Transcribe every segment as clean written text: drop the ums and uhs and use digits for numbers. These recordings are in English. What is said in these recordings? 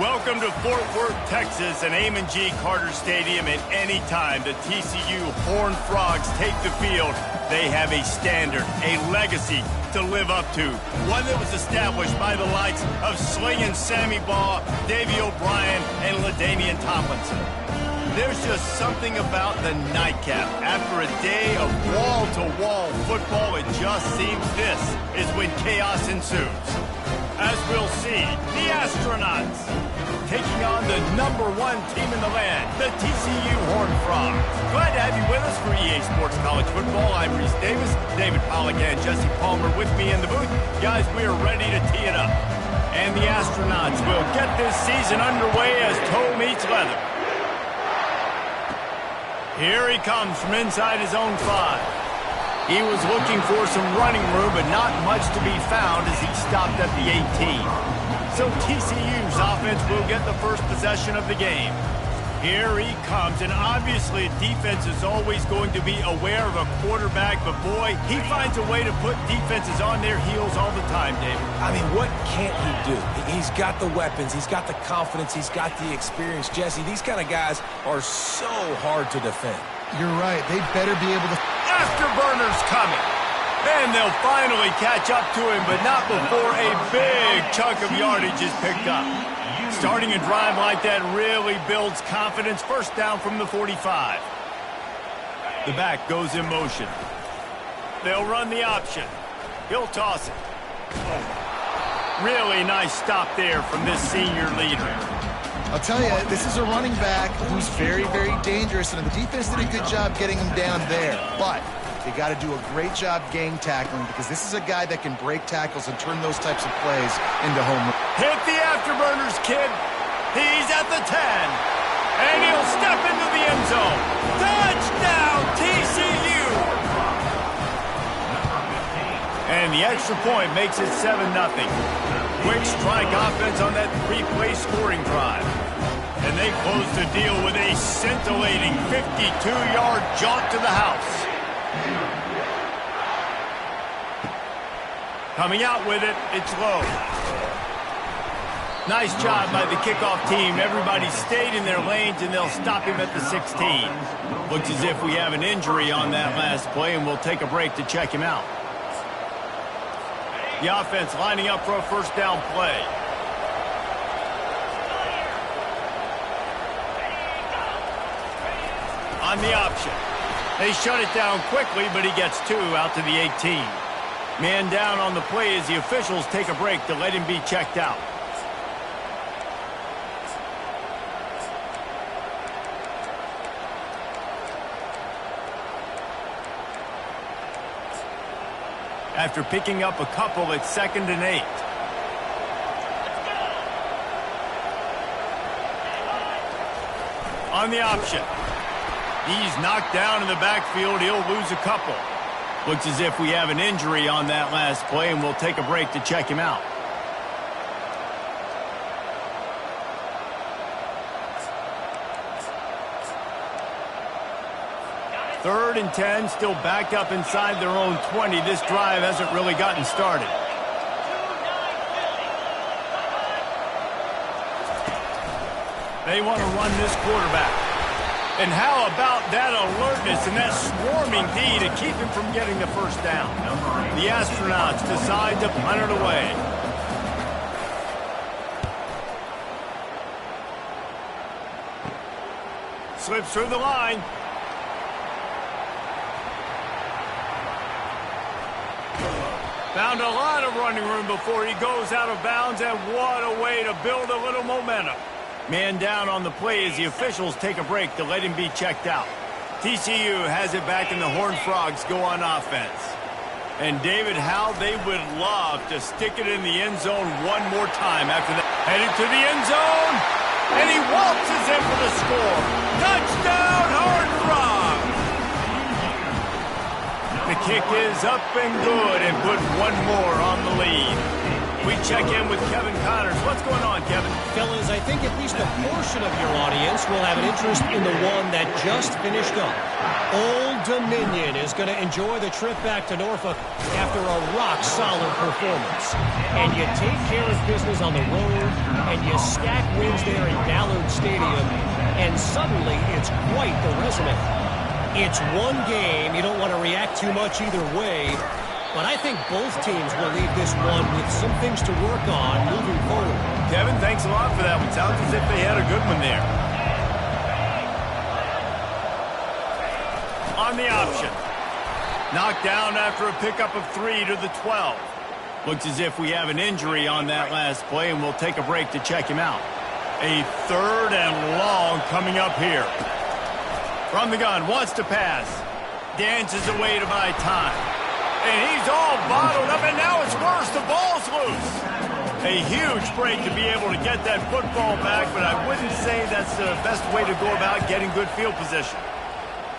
Welcome to Fort Worth, Texas, and Amon G. Carter Stadium. At any time the TCU Horned Frogs take the field, they have a standard, a legacy to live up to. One that was established by the likes of Slingin' Sammy Baugh, Davey O'Brien, and LaDainian Tomlinson. There's just something about the nightcap. After a day of wall-to-wall football, it just seems this is when chaos ensues. As we'll see, the Astronauts taking on the #1 team in the land, the TCU Horned Frogs. Glad to have you with us for EA Sports College Football. I'm Reese Davis, David Pollack and Jesse Palmer with me in the booth. Guys, we are ready to tee it up. And the Astronauts will get this season underway as toe meets leather. Here he comes from inside his own 5. He was looking for some running room, but not much to be found as he stopped at the 18. So TCU's offense will get the first possession of the game. Here he comes, and obviously defense is always going to be aware of a quarterback, but boy, he finds a way to put defenses on their heels all the time, David. I mean, what can't he do? He's got the weapons, he's got the confidence, he's got the experience. Jesse, these kind of guys are so hard to defend. You're right. They better be able to... Afterburners coming. And they'll finally catch up to him, but not before a big chunk of yardage is picked up. Starting a drive like that really builds confidence. First down from the 45. The back goes in motion. They'll run the option. He'll toss it. Really nice stop there from this senior leader. I'll tell you, this is a running back who's very, very dangerous, and the defense did a good job getting him down there. But they got to do a great job gang tackling because this is a guy that can break tackles and turn those types of plays into home runs. Hit the Afterburners, kid. He's at the 10. And he'll step into the end zone. Touchdown, TCU! And the extra point makes it 7-0. Quick strike offense on that 3-play scoring drive. And they close the deal with a scintillating 52-yard jaunt to the house. Coming out with it, it's low. Nice job by the kickoff team. Everybody stayed in their lanes, and they'll stop him at the 16. Looks as if we have an injury on that last play, and we'll take a break to check him out. The offense lining up for a first down play. On the option. They shut it down quickly, but he gets 2 out to the 18. Man down on the play as the officials take a break to let him be checked out. After picking up a couple, it's 2nd and 8. On the option. He's knocked down in the backfield. He'll lose a couple. Looks as if we have an injury on that last play, and we'll take a break to check him out. Third and 10, still backed up inside their own 20. This drive hasn't really gotten started. They want to run this quarterback. And how about that alertness and that swarming D to keep him from getting the first down? The Astronauts decide to punt it away. Slips through the line. Found a lot of running room before he goes out of bounds, and what a way to build a little momentum. Man down on the play as the officials take a break to let him be checked out. TCU has it back, and the Horned Frogs go on offense. And David, how they would love to stick it in the end zone one more time after that. Headed to the end zone, and he waltzes in for the score. Touchdown, Horned Frogs! The kick is up and good, and put one more on the lead. We check in with Kevin Connors. What's going on, Kevin? Fellas, I think at least a portion of your audience will have an interest in the one that just finished up. Old Dominion is going to enjoy the trip back to Norfolk after a rock-solid performance. And you take care of business on the road, and you stack wins there in Ballard Stadium, and suddenly it's quite the resume. It's one game. You don't want to react too much either way. But I think both teams will leave this one with some things to work on moving forward. Kevin, thanks a lot for that one. Sounds as if they had a good one there. On the option. Knocked down after a pickup of 3 to the 12. Looks as if we have an injury on that last play, and we'll take a break to check him out. A 3rd and long coming up here. From the gun, wants to pass. Dances away to buy time. And he's all bottled up, and now it's worse. The ball's loose. A huge break to be able to get that football back, but I wouldn't say that's the best way to go about getting good field position.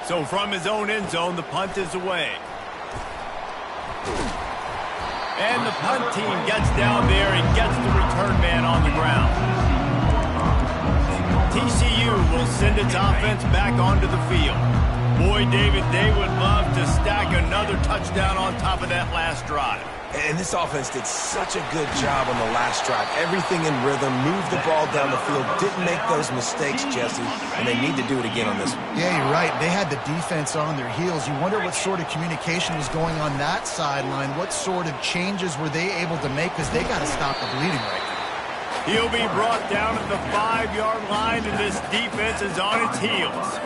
So from his own end zone, the punt is away. And the punt team gets down there and gets the return man on the ground. TCU will send its offense back onto the field. Boy, David, they would love to stack another touchdown on top of that last drive. And this offense did such a good job on the last drive. Everything in rhythm, moved the ball down the field, didn't make those mistakes, Jesse, and they need to do it again on this one. Yeah, you're right. They had the defense on their heels. You wonder what sort of communication was going on that sideline. What sort of changes were they able to make, because they got to stop the bleeding right now. He'll be brought down at the 5-yard line, and this defense is on its heels.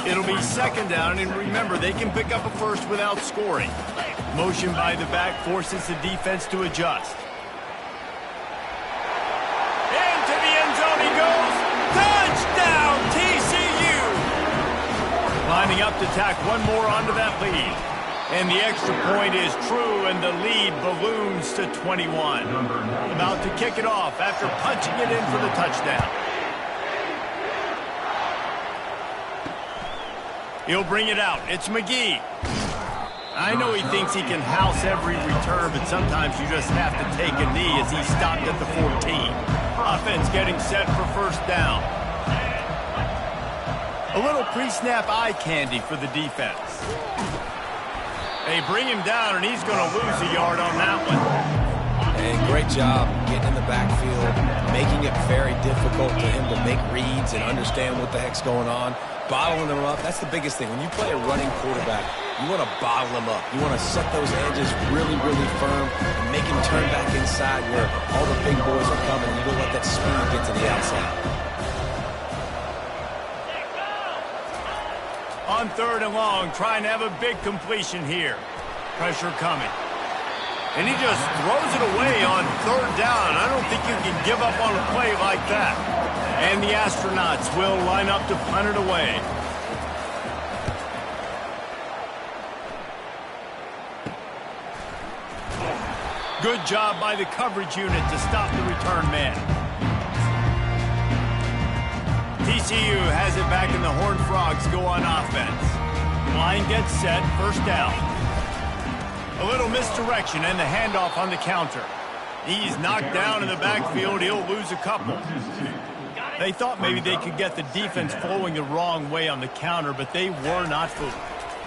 It'll be 2nd down, and remember, they can pick up a first without scoring. Motion by the back forces the defense to adjust. Into the end zone he goes. Touchdown, TCU! Lining up to tack one more onto that lead. And the extra point is true, and the lead balloons to 21. About to kick it off after punching it in for the touchdown. He'll bring it out. It's McGee. I know he thinks he can house every return, but sometimes you just have to take a knee as he stopped at the 14. Offense getting set for 1st down. A little pre-snap eye candy for the defense. They bring him down, and he's going to lose a yard on that one. And great job getting in the backfield, making it very difficult for him to make reads and understand what the heck's going on. Bottling them up, that's the biggest thing. When you play a running quarterback, you want to bottle them up. You want to set those edges really, really firm and make him turn back inside where all the big boys are coming. You don't let that speed get to the outside. On 3rd and long, trying to have a big completion here. Pressure coming. And he just throws it away on 3rd down. I don't think you can give up on a play like that. And the Astronauts will line up to punt it away. Good job by the coverage unit to stop the return man. TCU has it back, and the Horned Frogs go on offense. Line gets set, 1st down. A little misdirection and the handoff on the counter. He's knocked down in the backfield. He'll lose a couple. They thought maybe they could get the defense flowing the wrong way on the counter, but they were not fooled.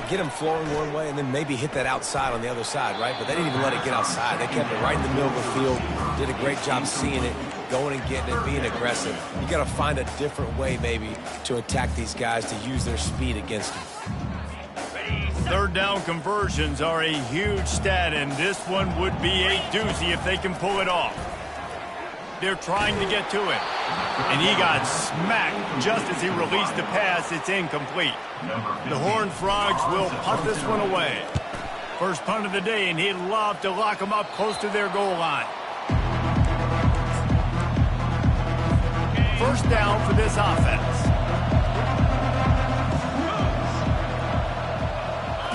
Get them flowing one way and then maybe hit that outside on the other side, right? But they didn't even let it get outside. They kept it right in the middle of the field, did a great job seeing it, going and getting it, being aggressive. You got to find a different way maybe to attack these guys, to use their speed against them. 3rd down conversions are a huge stat, and this one would be a doozy if they can pull it off. They're trying to get to it. And he got smacked just as he released the pass. It's incomplete. The Horned Frogs will punt this one away. First punt of the day, and he'd love to lock them up close to their goal line. 1st down for this offense.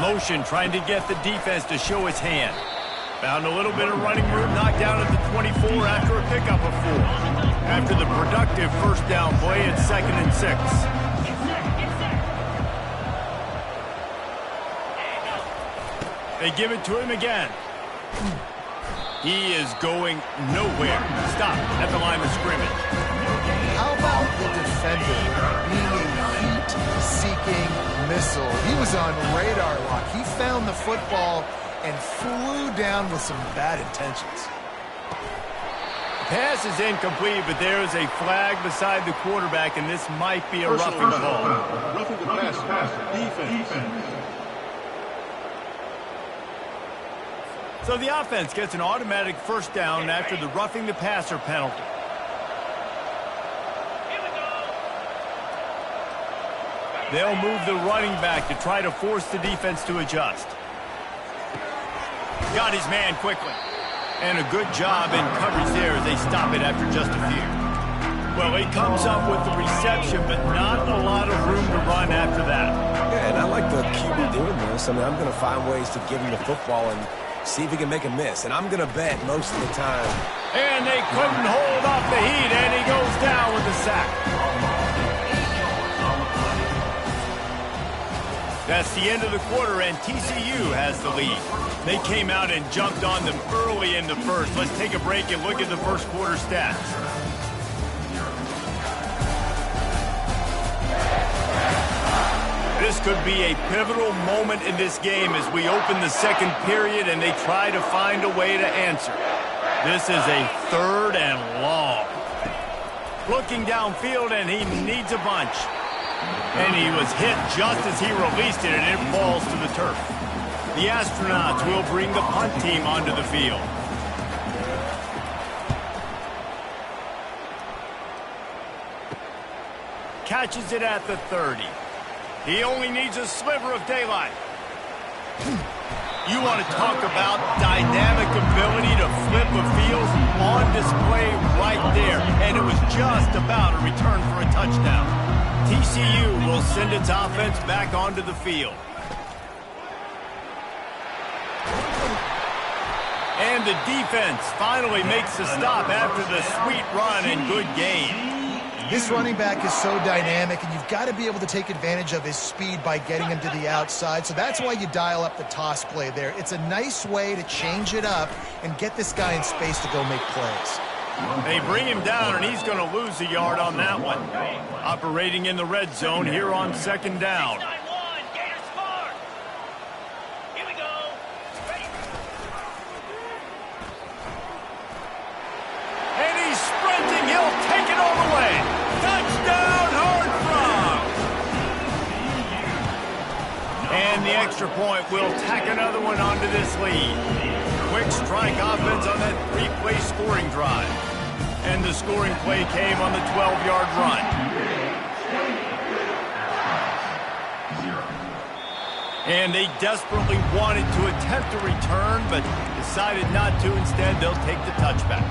Motion trying to get the defense to show its hand. Found a little bit of running room, knocked down at the 24 after a pickup of 4. After the productive 1st down play, it's 2nd and 6. They give it to him again. He is going nowhere. Stop at the line of scrimmage. How about the defender being a heat-seeking missile? He was on radar lock. He found the football and flew down with some bad intentions. Pass is incomplete, but there is a flag beside the quarterback, and this might be a roughing ball. Roughing the pass. Defense. So the offense gets an automatic first down after the roughing the passer penalty. They'll move the running back to try to force the defense to adjust. Got his man quickly. And a good job in coverage there as they stop it after just a few. Well, he comes up with the reception, but not a lot of room to run after that. Yeah, and I like the QB doing this. I mean, I'm going to find ways to give him the football and see if he can make a miss. And I'm going to bet most of the time. And they couldn't hold off the heat, and he goes down with a sack. That's the end of the quarter, and TCU has the lead. They came out and jumped on them early in the first. Let's take a break and look at the first quarter stats. This could be a pivotal moment in this game as we open the second period and they try to find a way to answer. This is a 3rd and long. Looking downfield, and he needs a bunch. And he was hit just as he released it, and it falls to the turf. The Astronauts will bring the punt team onto the field. Catches it at the 30. He only needs a sliver of daylight. You want to talk about dynamic ability to flip a field on display right there. And it was just about a return for a touchdown. TCU will send its offense back onto the field. And the defense finally makes the stop after the sweet run and good gain. This running back is so dynamic, and you've got to be able to take advantage of his speed by getting him to the outside. So that's why you dial up the toss play there. It's a nice way to change it up and get this guy in space to go make plays. They bring him down, and he's going to lose a yard on that one. Operating in the red zone here on 2nd down. And he's sprinting. He'll take it all the way. Touchdown, Horned Frogs! And the extra point will tack another one onto this lead. Quick strike offense on that 3-play scoring drive. And the scoring play came on the 12-yard run. And they desperately wanted to attempt a return, but decided not to. Instead, they'll take the touchback.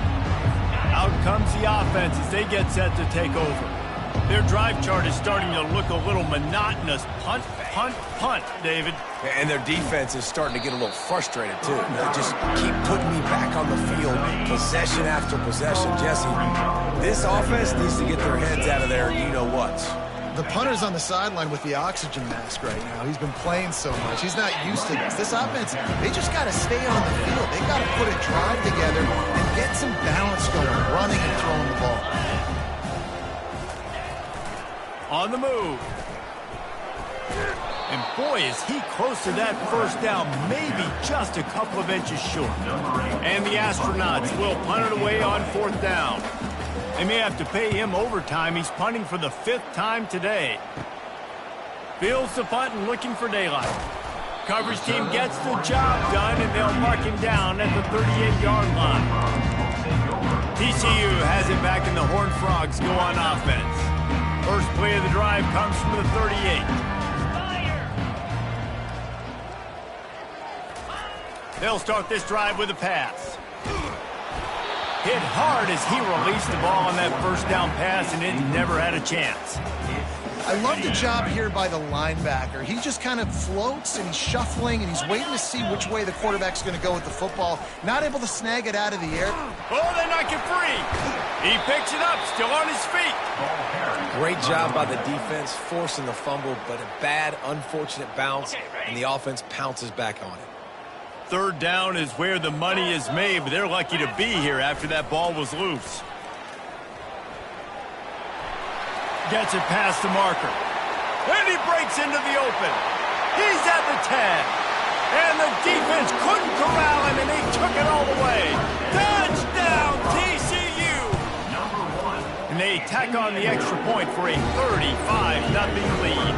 Out comes the offense as they get set to take over. Their drive chart is starting to look a little monotonous. Punt, punt, punt, David. And their defense is starting to get a little frustrated, too. They just keep putting me back on the field, possession after possession. Jesse, this offense needs to get their heads out of there, you-know-what. The punter's on the sideline with the oxygen mask right now. He's been playing so much. He's not used to this. This offense, they just got to stay on the field. They got to put a drive together and get some balance going, running and throwing the ball. On the move. And boy, is he close to that first down, maybe just a couple of inches short. And the Astronauts will punt it away on 4th down. They may have to pay him overtime. He's punting for the 5th time today. Fields the punt and looking for daylight. Coverage team gets the job done, and they'll mark him down at the 38-yard line. TCU has it back, and the Horned Frogs go on offense. First play of the drive comes from the 38. They'll start this drive with a pass. Hit hard as he released the ball on that first down pass, and it never had a chance. I love the job here by the linebacker. He just kind of floats, and he's shuffling, and he's waiting to see which way the quarterback's going to go with the football. Not able to snag it out of the air. Oh, they knock it free. He picks it up, still on his feet. Great job by the defense, forcing the fumble, but a bad, unfortunate bounce, and the offense pounces back on it. third down is where the money is made, but they're lucky to be here after that ball was loose. Gets it past the marker. And he breaks into the open. He's at the 10. And the defense couldn't corral him, and he took it all the way. Touchdown, TCU! And they tack on the extra point for a 35-0 lead.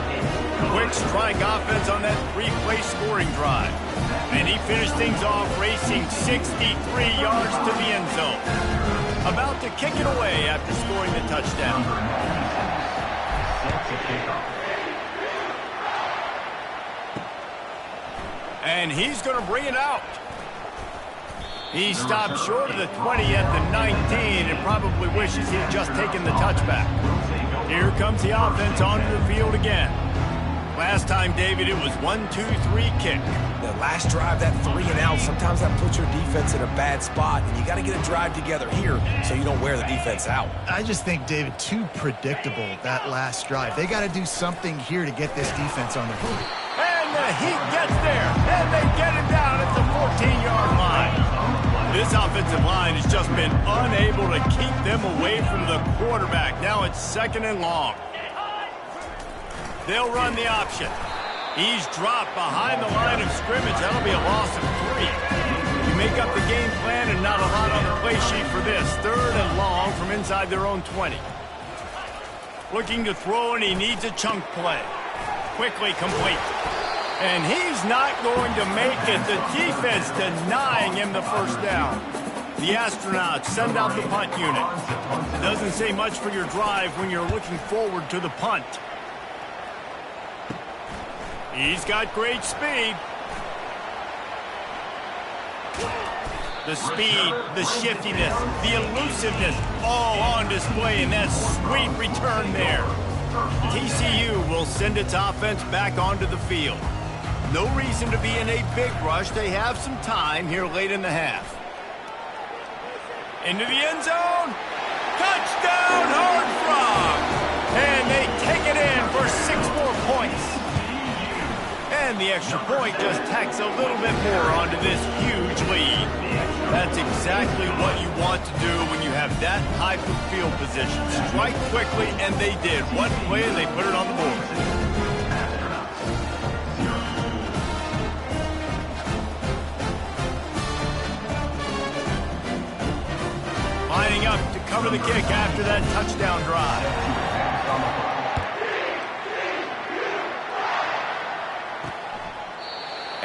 Quick strike offense on that three-play scoring drive. And he finished things off racing 63 yards to the end zone. About to kick it away after scoring the touchdown. And he's going to bring it out. He stopped short of the 20 at the 19 and probably wishes he had just taken the touchback. Here comes the offense onto the field again. Last time, David, it was 1-2-3 kick. The last drive, that 3 and out, sometimes that puts your defense in a bad spot, and you got to get a drive together here so you don't wear the defense out. I just think, David, too predictable, that last drive. They got to do something here to get this defense on their feet. And the Heat gets there, and they get him down at the 14-yard line. This offensive line has just been unable to keep them away from the quarterback. Now it's 2nd and long. They'll run the option. He's dropped behind the line of scrimmage. That'll be a loss of 3. You make up the game plan and not a lot on the play sheet for this. 3rd and long from inside their own 20. Looking to throw, and he needs a chunk play. Quickly complete. And he's not going to make it. The defense denying him the first down. The astronauts send out the punt unit. It doesn't say much for your drive when you're looking forward to the punt. He's got great speed. The speed, the shiftiness, the elusiveness, all on display in that sweet return there. TCU will send its offense back onto the field. No reason to be in a big rush. They have some time here late in the half. Into the end zone. Touchdown, Horned Frogs! And they take it in for 6 more points. And the extra point just tacks a little bit more onto this huge lead. That's exactly what you want to do when you have that type of field position. Strike quickly, and they did. One play, and they put it on the board. Lining up to cover the kick after that touchdown drive.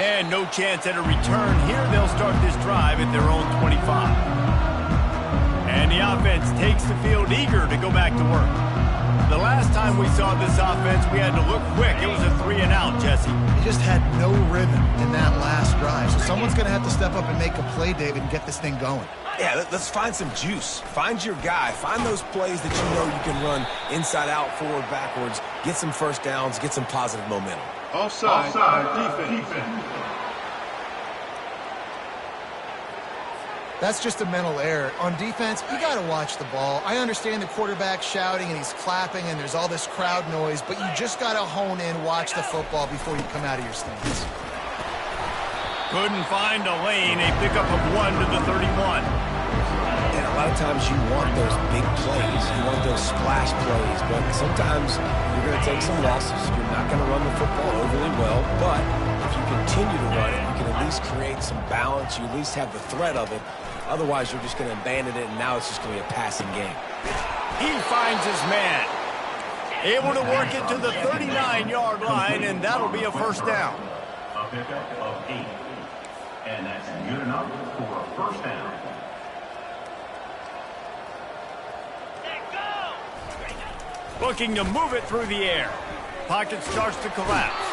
And no chance at a return here. They'll start this drive at their own 25. And the offense takes the field eager to go back to work. The last time we saw this offense, we had to look quick. It was a 3 and out, Jesse. He just had no rhythm in that last drive. So someone's going to have to step up and make a play, David, and get this thing going. Yeah, let's find some juice. Find your guy. Find those plays that you know you can run inside out, forward, backwards. Get some first downs. Get some positive momentum. Offside, defense. That's just a mental error. On defense, you got to watch the ball. I understand the quarterback shouting and he's clapping and there's all this crowd noise, but you just got to hone in, watch the football before you come out of your stance. Couldn't find a lane. A pickup of 1 to the 31. And a lot of times you want those big plays. You want those splash plays. But sometimes you're going to take some losses. You're not going to run the football overly well. But if you continue to run it, you can at least create some balance. You at least have the threat of it. Otherwise, you're just going to abandon it, and now it's just going to be a passing game. He finds his man. Able to work it to the 39-yard line, and that'll be a first down. A pickup of 8. And that's good enough for a first down. Looking to move it through the air. Pocket starts to collapse.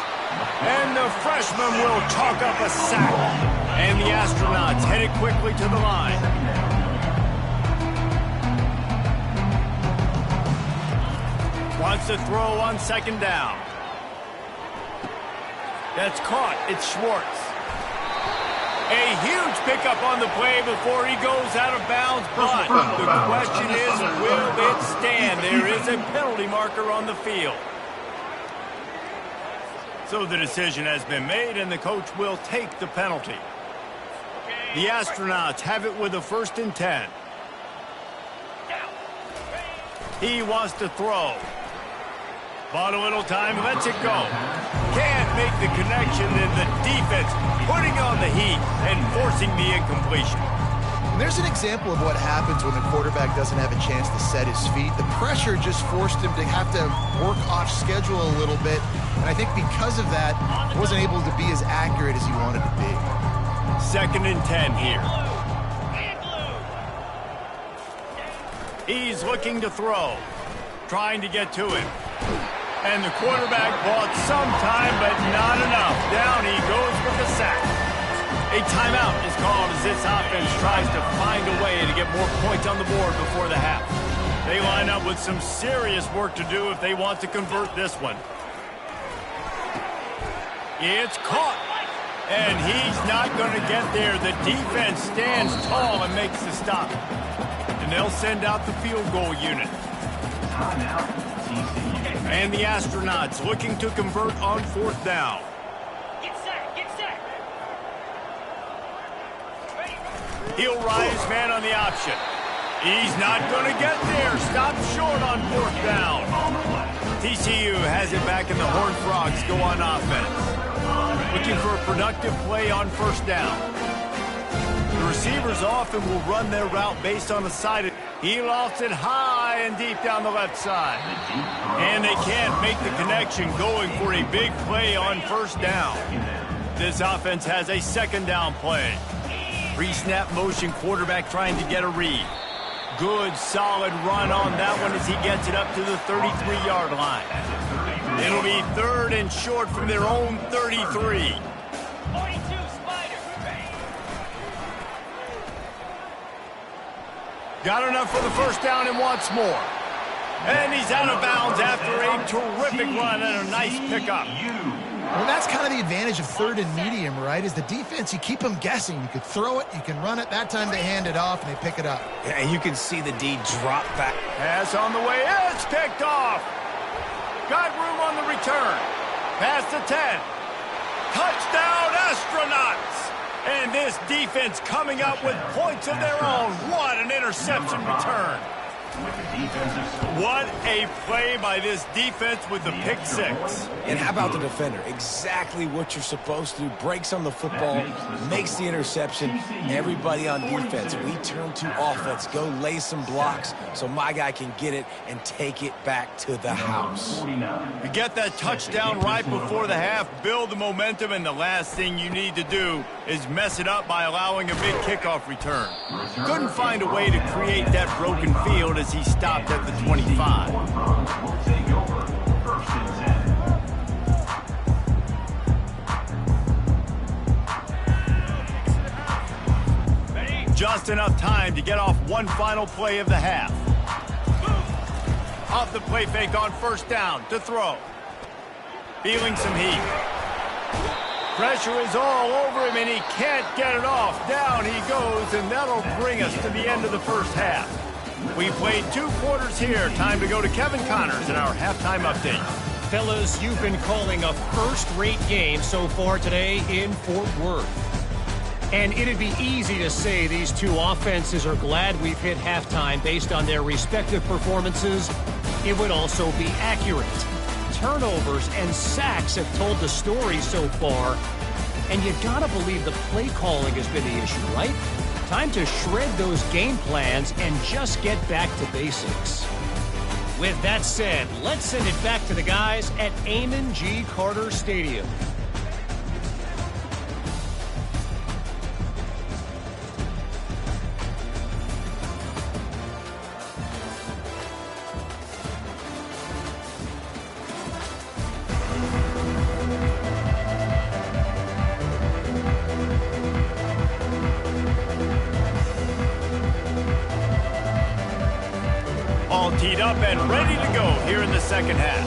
And the freshman will chalk up a sack. And the astronauts headed quickly to the line. Wants to throw on 2nd down. That's caught. It's Schwartz. A huge pickup on the play before he goes out of bounds, but the question is, will it stand? There is a penalty marker on the field. So the decision has been made, and the coach will take the penalty. The astronauts have it with a 1st and 10. He wants to throw. Bought a little time, lets it go. Can't make the connection, and the defense putting on the heat and forcing the incompletion. And there's an example of what happens when the quarterback doesn't have a chance to set his feet. The pressure just forced him to have to work off schedule a little bit. And I think because of that, he wasn't able to be as accurate as he wanted to be. 2nd and 10 here. He's looking to throw. Trying to get to him. And the quarterback bought some time, but not enough. Down he goes for the sack. A timeout is called as this offense tries to find a way to get more points on the board before the half. They line up with some serious work to do if they want to convert this one. It's caught. And he's not going to get there. The defense stands tall and makes the stop. And they'll send out the field goal unit. And the astronauts looking to convert on 4th down. Get set, get set. He'll rise man on the option. He's not going to get there. Stop short on 4th down. TCU has it back and the Horned Frogs go on offense. Looking for a productive play on 1st down. The receivers often will run their route based on the side. He lofts it high and deep down the left side. And they can't make the connection, going for a big play on 1st down. This offense has a 2nd down play. Pre-snap motion, quarterback trying to get a read. Good, solid run on that one as he gets it up to the 33-yard line. It'll be 3rd and short from their own 33. 42 Spider. Got enough for the 1st down and wants more. And he's out of bounds after a terrific run and a nice pickup. Well, that's kind of the advantage of 3rd and medium, right? Is the defense, you keep them guessing. You could throw it, you can run it. That time they hand it off and they pick it up. Yeah, and you can see the D drop back. Pass on the way. It's picked off. Got room on the return. Pass to 10. Touchdown, astronauts. And this defense coming up with points of their own. What an interception return. What a play by this defense with the pick 6. And how about the defender? Exactly what you're supposed to do. Breaks on the football, makes the interception. Everybody on defense, we turn to offense. Go lay some blocks so my guy can get it and take it back to the house. You get that touchdown right before the half, build the momentum, and the last thing you need to do is mess it up by allowing a big kickoff return. Couldn't find a way to create that broken field as he stopped at the 25. Just enough time to get off one final play of the half. Off the play fake on 1st down to throw. Feeling some heat. Pressure is all over him and he can't get it off. Down he goes, and that'll bring us to the end of the 1st half. We played 2 quarters here. Time to go to Kevin Connors in our halftime update. Fellas, you've been calling a first-rate game so far today in Fort Worth. And it'd be easy to say these two offenses are glad we've hit halftime based on their respective performances. It would also be accurate. Turnovers and sacks have told the story so far. And you gotta believe the play calling has been the issue, right? Time to shred those game plans and just get back to basics. With that said, let's send it back to the guys at Amon G. Carter Stadium. All teed up and ready to go here in the 2nd half.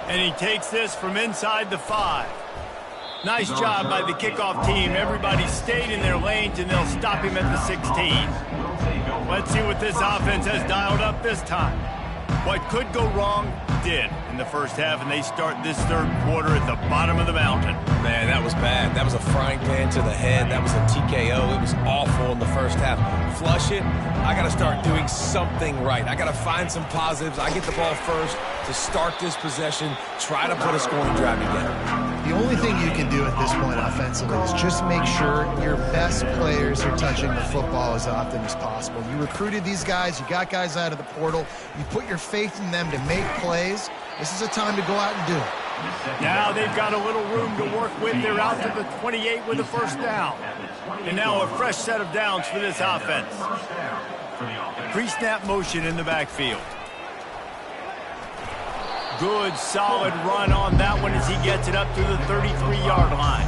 And he takes this from inside the 5. Nice job by the kickoff team. Everybody stayed in their lanes, and they'll stop him at the 16. Let's see what this offense has dialed up this time. What could go wrong did in the first half, and they start this third quarter at the bottom of the mountain. Man, that was bad. That was a frying pan to the head. That was a TKO. It was awful in the first half. Flush it. I got to start doing something right. I got to find some positives. I get the ball first to start this possession, try to put a scoring drive together. The only thing you can do at this point offensively is just make sure your best players are touching the football as often as possible. You recruited these guys. You got guys out of the portal. You put your faith in them to make plays. This is a time to go out and do it. Now they've got a little room to work with. They're out to the 28 with a first down. And now a fresh set of downs for this offense. Pre-snap motion in the backfield. Good, solid run on that one as he gets it up to the 33-yard line.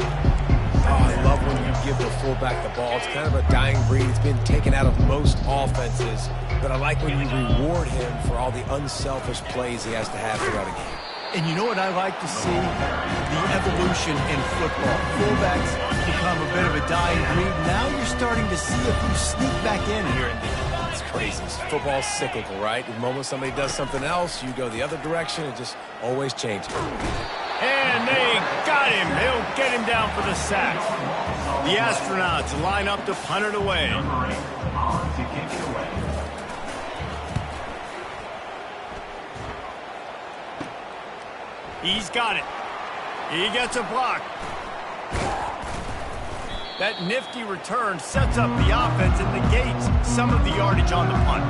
Oh, I love when you give the fullback the ball. It's kind of a dying breed. It's been taken out of most offenses. But I like when you reward him for all the unselfish plays he has to have throughout a game. And you know what I like to see? The evolution in football. Fullbacks become a bit of a dying breed. Now you're starting to see a few sneak back in here and there. It's crazy. Football's cyclical, right? The moment somebody does something else, you go the other direction. It just always changes. And they got him. They'll get him down for the sack. The Astronauts line up to punt it away. He's got it. He gets a block. That nifty return sets up the offense and negates some of the yardage on the punt.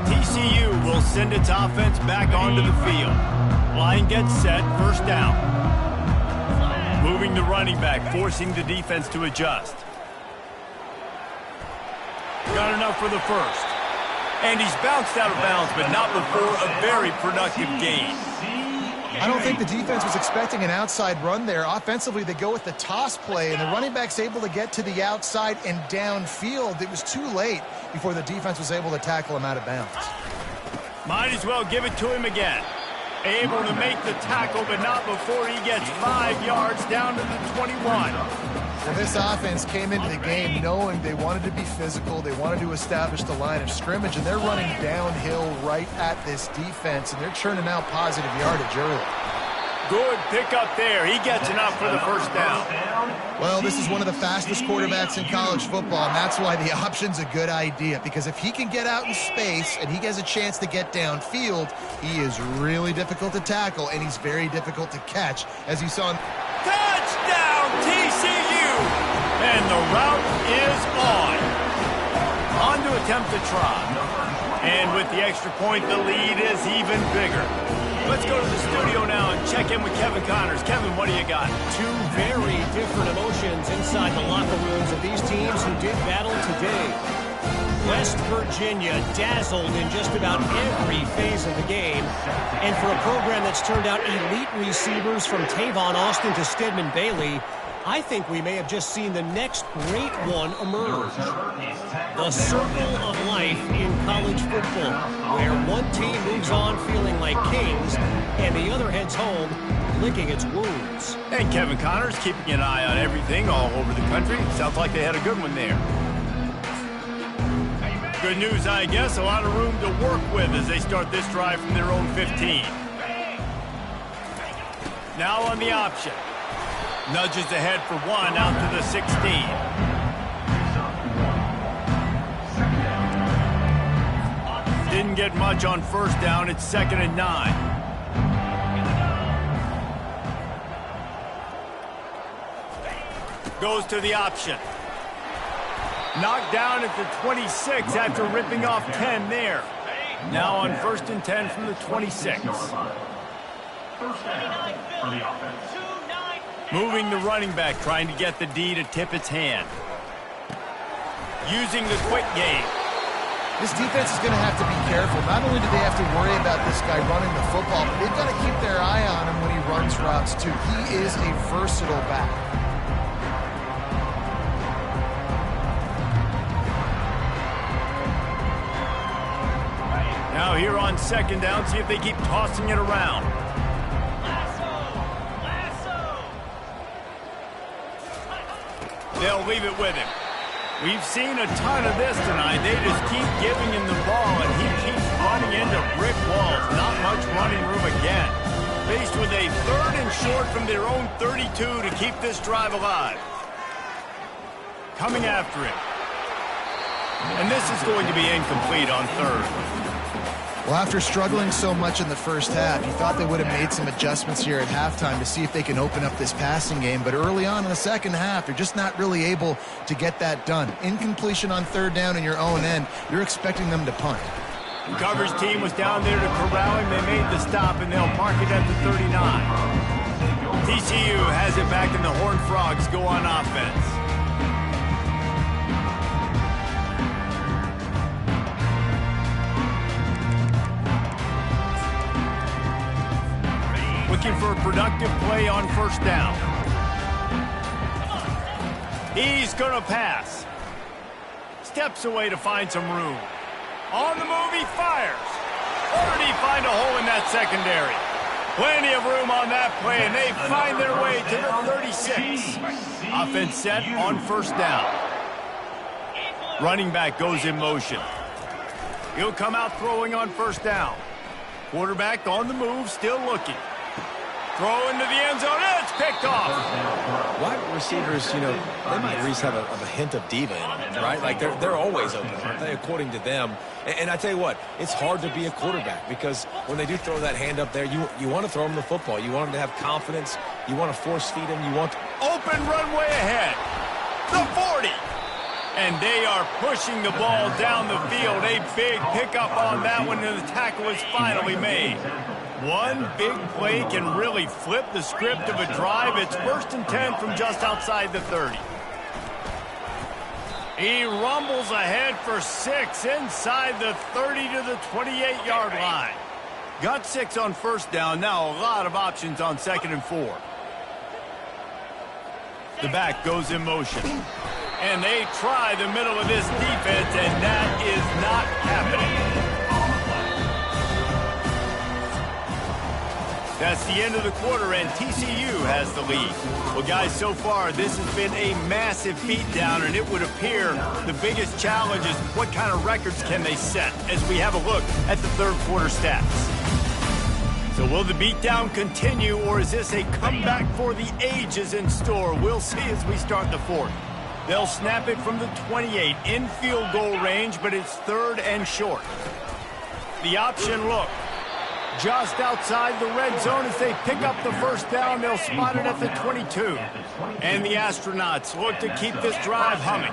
TCU will send its offense back onto the field. Line gets set, first down. Moving the running back, forcing the defense to adjust. Got enough for the first. And he's bounced out of bounds, but not before a very productive gain. I don't think the defense was expecting an outside run there. Offensively, they go with the toss play, and the running back's able to get to the outside and downfield. It was too late before the defense was able to tackle him out of bounds. Might as well give it to him again. Able to make the tackle, but not before he gets 5 yards down to the 21. Well, this offense came into the game knowing they wanted to be physical. They wanted to establish the line of scrimmage, and they're running downhill right at this defense, and they're churning out positive yardage early. Good pickup there. He gets enough for the first down. Well, this is one of the fastest quarterbacks in college football, and that's why the option's a good idea, because if he can get out in space and he has a chance to get downfield, he is really difficult to tackle, and he's very difficult to catch, as you saw in... Touchdown, TCU! And the route is on to attempt to try. And with the extra point, the lead is even bigger. Let's go to the studio now and check in with Kevin Connors. Kevin, what do you got? Two very different emotions inside the locker rooms of these teams who did battle today. West Virginia dazzled in just about every phase of the game. And for a program that's turned out elite receivers from Tavon Austin to Stedman Bailey, I think we may have just seen the next great one emerge. The circle of life in college football, where one team moves on feeling like kings, and the other heads home licking its wounds. And Kevin Connors keeping an eye on everything all over the country. Sounds like they had a good one there. Good news, I guess. A lot of room to work with as they start this drive from their own 15. Now on the option. Nudges ahead for one out to the 16. Didn't get much on first down. It's 2nd and 9. Goes to the option. Knocked down at the 26 after ripping off 10 there. Now on 1st and 10 from the 26. First down for the offense. Moving the running back, trying to get the D to tip its hand. Using the quick game. This defense is going to have to be careful. Not only do they have to worry about this guy running the football, but they've got to keep their eye on him when he runs routes too. He is a versatile back. Now here on 2nd down, see if they keep tossing it around. They'll leave it with him. We've seen a ton of this tonight. They just keep giving him the ball, and he keeps running into brick walls. Not much running room again. Faced with a 3rd and short from their own 32 to keep this drive alive. Coming after him. And this is going to be incomplete on 3rd. Well, after struggling so much in the first half, you thought they would have made some adjustments here at halftime to see if they can open up this passing game. But early on in the second half, you're just not really able to get that done. Incompletion on 3rd down in your own end, you're expecting them to punt. The coverage team was down there to corral him. They made the stop, and they'll mark it at the 39. TCU has it back, and the Horned Frogs go on offense. Looking for a productive play on 1st down. He's going to pass. Steps away to find some room. On the move, he fires. Or did he find a hole in that secondary? Plenty of room on that play, and they find their way to the 36. Offense set on 1st down. Running back goes in motion. He'll come out throwing on 1st down. Quarterback on the move, still looking. Throw into the end zone. It's picked off. Wide receivers, you know, they might at least have a hint of diva in them, right? Like they're always open, aren't they, according to them? And I tell you what, it's hard to be a quarterback because when they do throw that hand up there, you want to throw them the football. You want them to have confidence. You want to force feed them. You want to... Open runway ahead. The 40. And they are pushing the ball down the field. A big pickup on that one, and the tackle is finally made. One big play can really flip the script of a drive. It's 1st and 10 from just outside the 30. He rumbles ahead for 6 inside the 30 to the 28-yard line. Got 6 on 1st down. Now a lot of options on 2nd and 4. The back goes in motion. And they try the middle of this defense, and that is not happening. That's the end of the quarter, and TCU has the lead. Well, guys, so far, this has been a massive beatdown, and it would appear the biggest challenge is what kind of records can they set as we have a look at the 3rd quarter stats. So will the beatdown continue, or is this a comeback for the ages in store? We'll see as we start the 4th. They'll snap it from the 28 in field goal range, but it's 3rd and short. The option look. Just outside the red zone as they pick up the 1st down. They'll spot it at the 22. And the Astronauts look to keep this drive humming.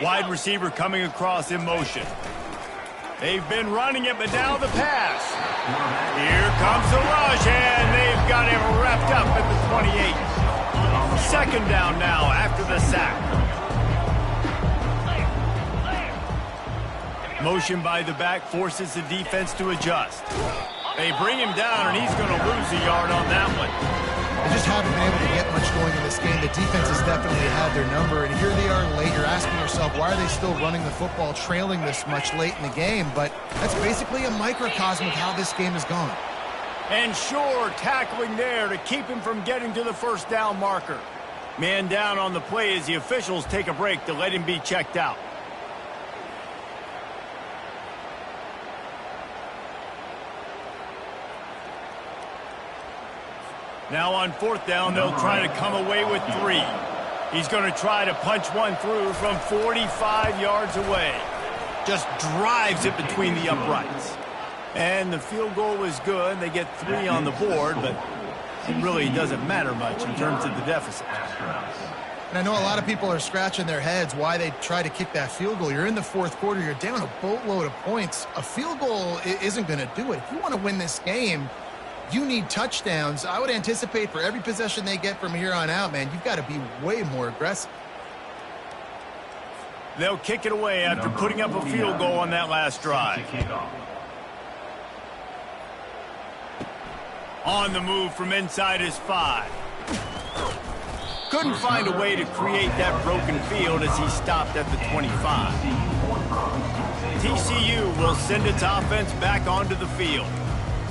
Wide receiver coming across in motion. They've been running it, but now the pass. Here comes the rush, and they've got him wrapped up at the 28. 2nd down now after the sack. Motion by the back forces the defense to adjust. They bring him down, and he's going to lose a yard on that one. They just haven't been able to get much going in this game. The defense has definitely had their number, and here they are late. You're asking yourself, why are they still running the football, trailing this much late in the game? But that's basically a microcosm of how this game has gone. And sure, tackling there to keep him from getting to the 1st down marker. Man down on the play as the officials take a break to let him be checked out. Now on 4th down, they'll try to come away with 3. He's going to try to punch one through from 45 yards away. Just drives it between the uprights. And the field goal is good. They get 3 on the board, but it really doesn't matter much in terms of the deficit. And I know a lot of people are scratching their heads why they try to kick that field goal. You're in the 4th quarter. You're down a boatload of points. A field goal isn't going to do it. If you want to win this game, you need touchdowns. I would anticipate for every possession they get from here on out, man, you've got to be way more aggressive. They'll kick it away after putting up a field goal on that last drive. On the move from inside his 5. Couldn't find a way to create that broken field as he stopped at the 25. TCU will send its offense back onto the field.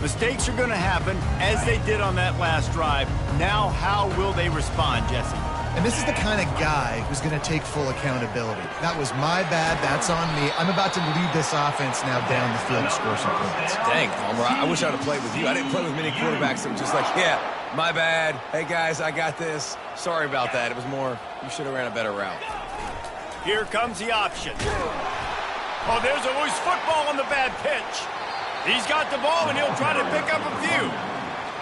Mistakes are going to happen, as they did on that last drive. Now, how will they respond, Jesse? And this is the kind of guy who's going to take full accountability. That was my bad. That's on me. I'm about to lead this offense now down the field to score some points. Dang, Palmer, I wish I would have played with you. I didn't play with many quarterbacks that were just like, yeah, my bad. Hey, guys, I got this. Sorry about that. It was more, you should have ran a better route. Here comes the option. Oh, there's a loose football on the bad pitch. He's got the ball, and he'll try to pick up a few.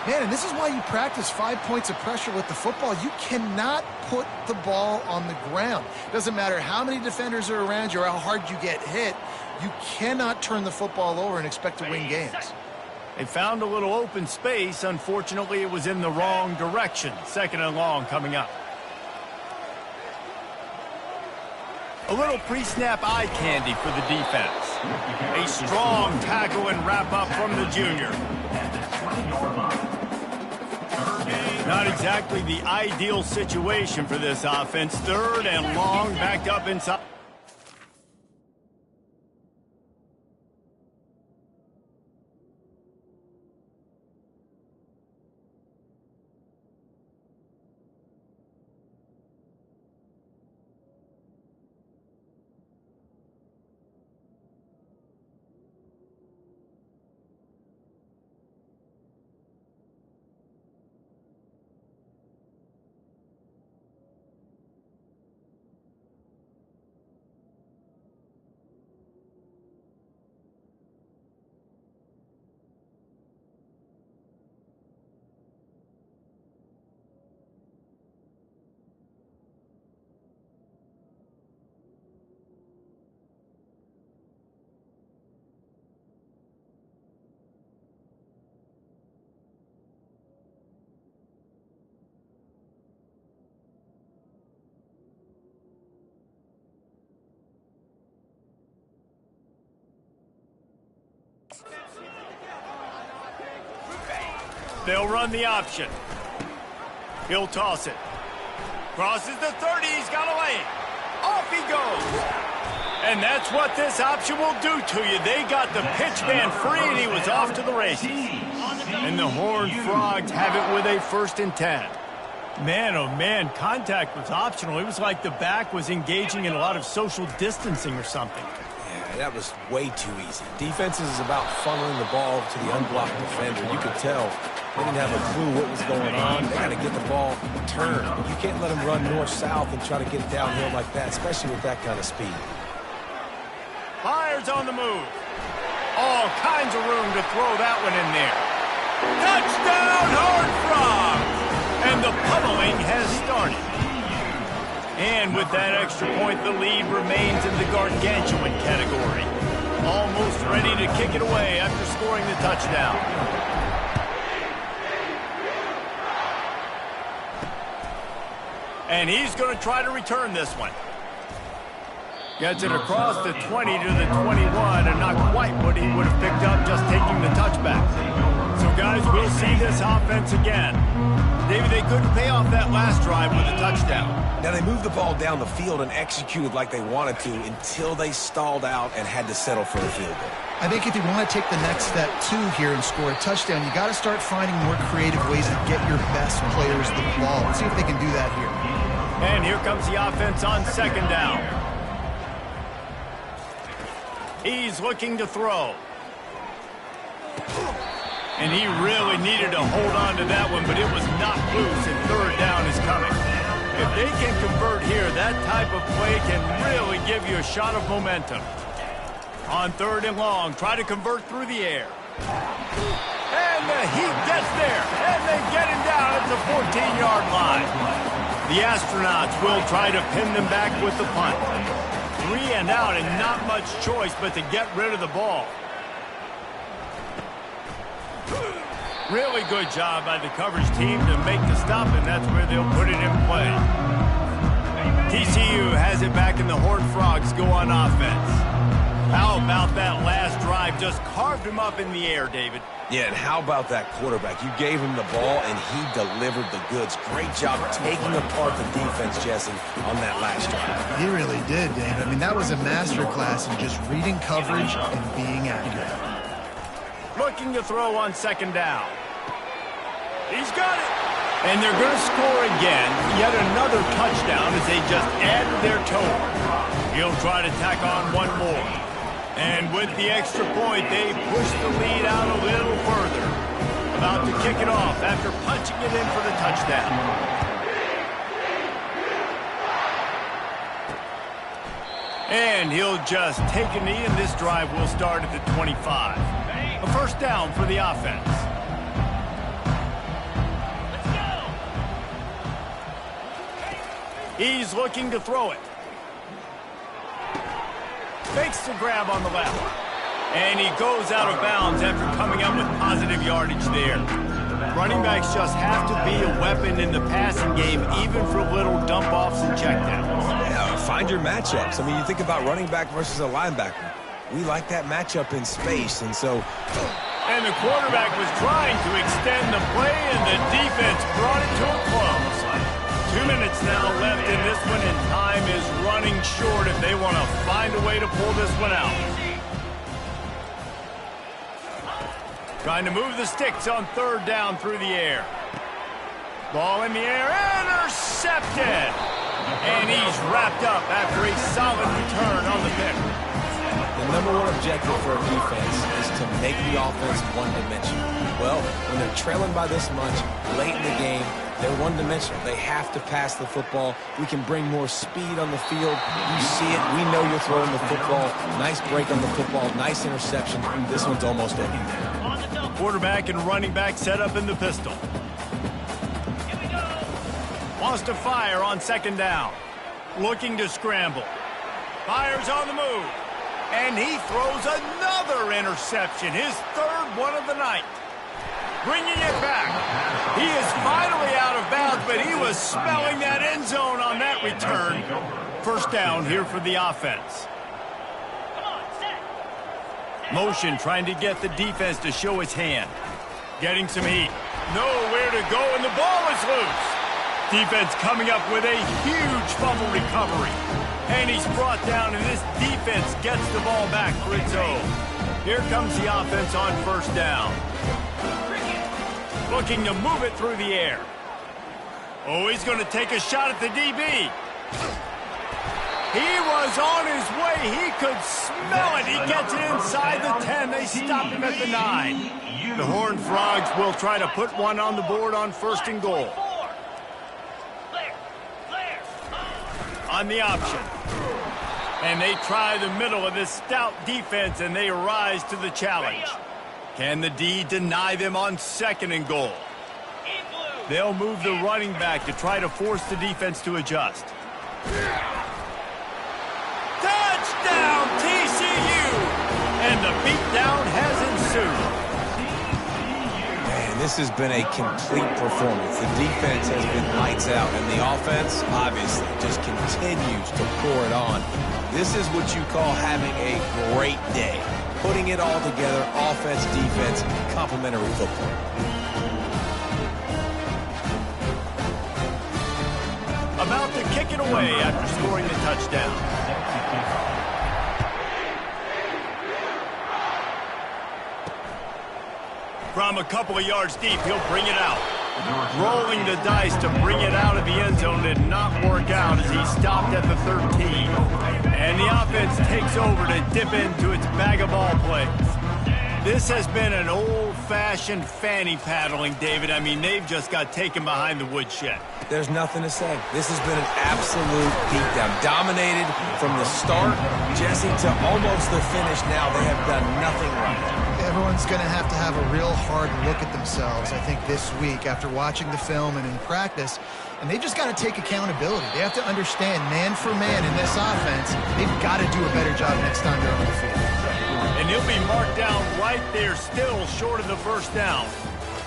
Man, and this is why you practice 5 points of pressure with the football. You cannot put the ball on the ground. Doesn't matter how many defenders are around you or how hard you get hit. You cannot turn the football over and expect to win games. They found a little open space. Unfortunately, it was in the wrong direction. 2nd and long coming up. A little pre-snap eye candy for the defense. A strong tackle and wrap-up from the junior. Not exactly the ideal situation for this offense. 3rd and long, backed up inside. They'll run the option. He'll toss it. Crosses the 30. He's got a lane. Off he goes. And that's what this option will do to you. They got the pitch man free, and he was off to the races. And the Horned Frogs have it with a 1st and 10. Man, oh man, contact was optional. It was like the back was engaging in a lot of social distancing or something. Yeah, that was way too easy. Defenses is about funneling the ball to the unblocked defender. You could tell they didn't have a clue what was going on. They got to get the ball turned. You can't let them run north-south and try to get it downhill like that, especially with that kind of speed. Fires on the move. All kinds of room to throw that one in there. Touchdown, Horned Frogs! And the pummeling has started. And with that extra point, the lead remains in the gargantuan category. Almost ready to kick it away after scoring the touchdown. And he's going to try to return this one. Gets it across the 20 to the 21, and not quite what he would have picked up just taking the touchback. So, guys, we'll see this offense again. David, they couldn't pay off that last drive with a touchdown. Now, they moved the ball down the field and executed like they wanted to until they stalled out and had to settle for a field goal. I think if you want to take the next step, too, here and score a touchdown, you got to start finding more creative ways to get your best players the ball. Let's see if they can do that here. And here comes the offense on 2nd down. He's looking to throw. And he really needed to hold on to that one, but it was knocked loose, and 3rd down is coming. If they can convert here, that type of play can really give you a shot of momentum. On 3rd and long, try to convert through the air. And he gets there, and they get him down at the 14-yard line. The Astronauts will try to pin them back with the punt. 3 and out, and not much choice but to get rid of the ball. Really good job by the coverage team to make the stop, and that's where they'll put it in play. TCU has it back, and the Horned Frogs go on offense. How about that last drive? Just carved him up in the air, David. Yeah, and how about that quarterback? You gave him the ball, and he delivered the goods. Great job taking apart the defense, Jesse, on that last drive. He really did, David. I mean, that was a masterclass in just reading coverage and being accurate. Looking to throw on 2nd down. He's got it. And they're going to score again, yet another touchdown as they just added their total. He'll try to tack on one more. And with the extra point, they push the lead out a little further. About to kick it off after punching it in for the touchdown. And he'll just take a knee, and this drive will start at the 25. A first down for the offense. He's looking to throw it. Fakes the grab on the left. And he goes out of bounds after coming up with positive yardage there. Running backs just have to be a weapon in the passing game, even for little dump-offs and checkdowns. Yeah, find your matchups. I mean, you think about running back versus a linebacker. We like that matchup in space, and so... And the quarterback was trying to extend the play, and the defense brought it to a close. 2 minutes now left in this one, and time is running short if they want to find a way to pull this one out. Trying to move the sticks on third down through the air. Ball in the air, intercepted! And he's wrapped up after a solid return on the pick. The number one objective for a defense is to make the offense one-dimensional. Well, when they're trailing by this much, late in the game, they're one-dimensional. They have to pass the football. We can bring more speed on the field. You see it. We know you're throwing the football. Nice break on the football. Nice interception. This one's almost over. Quarterback and running back set up in the pistol. Wants to fire on second down. Looking to scramble. Fires on the move. And he throws another interception. His third one of the night. Bringing it back. He is finally out of bounds, but he was smelling that end zone on that return. First down here for the offense. Motion trying to get the defense to show his hand. Getting some heat. Nowhere to go, and the ball is loose. Defense coming up with a huge fumble recovery. And he's brought down, and this defense gets the ball back for its own. Here comes the offense on first down. Looking to move it through the air. Oh, he's going to take a shot at the DB. He was on his way. He could smell it. He gets it inside the 10. They stop him at the 9. The Horned Frogs will try to put one on the board on first and goal. On the option. And they try the middle of this stout defense, and they rise to the challenge. Can the D deny them on second and goal? They'll move the running back to try to force the defense to adjust. Touchdown, TCU! And the beatdown has ensued. Man, this has been a complete performance. The defense has been lights out, and the offense, obviously, just continues to pour it on. This is what you call having a great day. Putting it all together, offense, defense, complementary football. About to kick it away after scoring the touchdown. From a couple of yards deep, he'll bring it out. Rolling the dice to bring it out of the end zone did not work out as he stopped at the 13. And the offense takes over to dip into its bag of ball plays. This has been an old-fashioned fanny paddling, David. I mean, they've just got taken behind the woodshed. There's nothing to say. This has been an absolute beatdown. Dominated from the start, Jesse, to almost the finish now. They have done nothing right. Everyone's going to have a real hard look at themselves, I think, this week after watching the film and in practice. And they've just got to take accountability. They have to understand, man for man in this offense, they've got to do a better job next time they're on the field. And he'll be marked down right there, still short of the first down.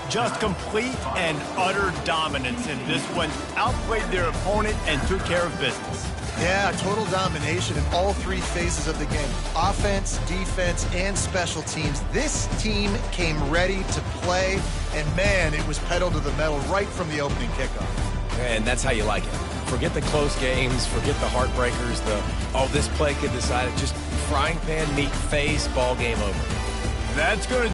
Just complete and utter dominance in this one. Outplayed their opponent and took care of business. Yeah, total domination in all three phases of the game. Offense, defense, and special teams. This team came ready to play, and man, it was pedal to the metal right from the opening kickoff. And that's how you like it. Forget the close games, forget the heartbreakers, this play could decide it. Just frying pan meat face, ball game over. That's going to